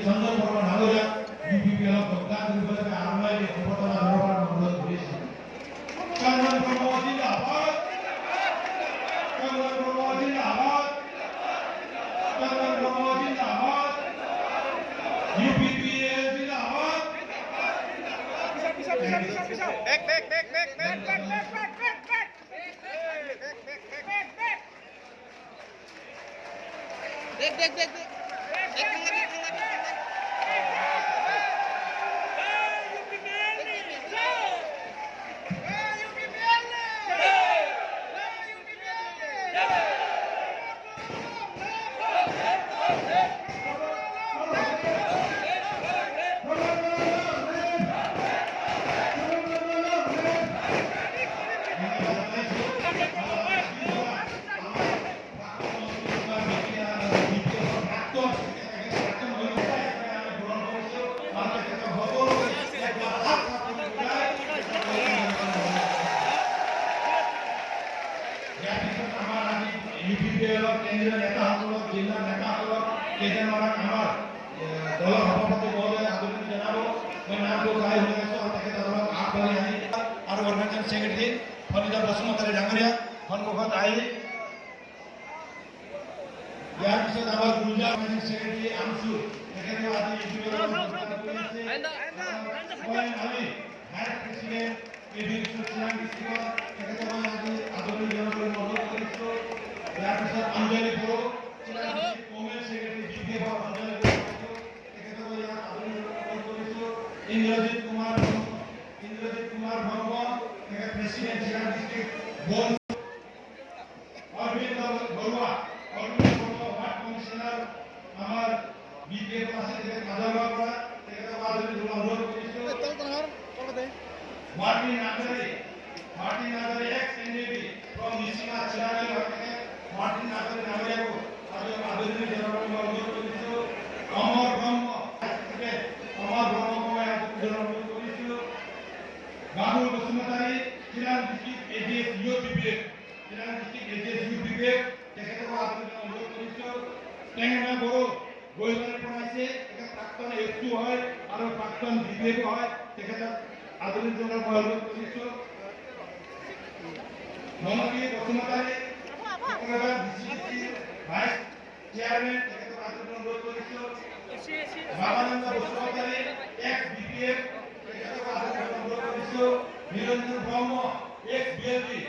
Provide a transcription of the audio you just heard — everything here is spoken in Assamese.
চন্দন বর্মা নাগরিক ইউপিপিএল প্রজ্ঞা পরিষদের আরমাই অবতার ধরার অনুরোধ করেছি। চন্দন বর্মা জিন্দাবাদ, চন্দন বর্মা জিন্দাবাদ, চন্দন বর্মা জিন্দাবাদ, ইউপিপিএল জিন্দাবাদ। কেন্দ্ৰীয় নেতাসকলক, জিলাৰ নেতাসকলক কেইজনমানক আমাৰ দলৰ সভাপতি মহোদয়ে আদৰণি জনাব। মই নামটো গাই শুনি আছোঁ আৰু তেখেতসকলক আগবাঢ়ি আহি আৰু অৰ্গেনাইজিং ছেক্ৰেটাৰী ফণীধৰ বসুমতাৰী ডাঙৰীয়া সন্মুখত আহি ইয়াৰ পিছত আমাৰ গুৰুজা অৰ্গেনাইজিং ছেক্ৰেটাৰী আমচু তেখেতেও আজি ভাইচ প্ৰেচিডেণ্ট কেভিন চিৰাং ডিষ্ট্ৰিক্টৰ তেখেতক আজি আদৰণি জনাবলৈ অনুৰোধ কৰিছোঁ। ইয়াৰ পিছত অঞ্জলি বড়ো কংগ্ৰেছ ছেক্ৰেটাৰী বিপিএফ অঞ্জলি বড়ো তেখেতক ইয়াত আদৰণি জনাবলৈ কৰিছোঁ। ইন্দ্ৰজিৎ কুমাৰ ভংগ তেখেত প্ৰেচিডেণ্ট চিৰাং ডিষ্ট্ৰিক্ট বল। অৰবিন্দ বৰুৱা ৱাৰ্ড কমিশ্যনাৰ আমাৰ বিপিএফ আছে তেখেত মাধৱগাঁৱৰ পৰা তেখেতক আদৰণি জনাবলৈ অনুৰোধ কৰিছোঁ। Martin Narzary ex NDP from Nichima চিৰাঙী মাৰ্টিন নাৰ্জাৰী নাগৰিকো আদৰণি জনাবলৈ অনুৰোধ কৰিছোঁ। অমৰ ব্ৰহ্মক মই আদৰণি জনাবলৈ কৰিছোঁ। বাবুল বসুমতাৰী চিৰাং ডিষ্ট্ৰিক্ট এজিএছ ইউপিপিএফ তেখেতক আদৰণি জনাবলৈ অনুৰোধ কৰিছোঁ। টেঙনা বড়ো গৈবাৰী পৰা আহিছে, তেখেত প্ৰাক্তন এছটো হয় আৰু প্ৰাক্তন বিপিএফ হয়, তেখেতক আদৰণি জনাবলৈ অনুৰোধ কৰিছোঁ। মনকী বসুমতাৰী ডিচিচি ভাইচ চেয়াৰমেন তেখেতক আদৰণি অনুৰোধ কৰিছোঁ। বাবানন্দ বসুমতাৰী এক্স বিপিএফ তেখেতক আদৰণি অনুৰোধ কৰিছোঁ। নিৰঞ্জন ব্ৰহ্ম এক্স বিএলপি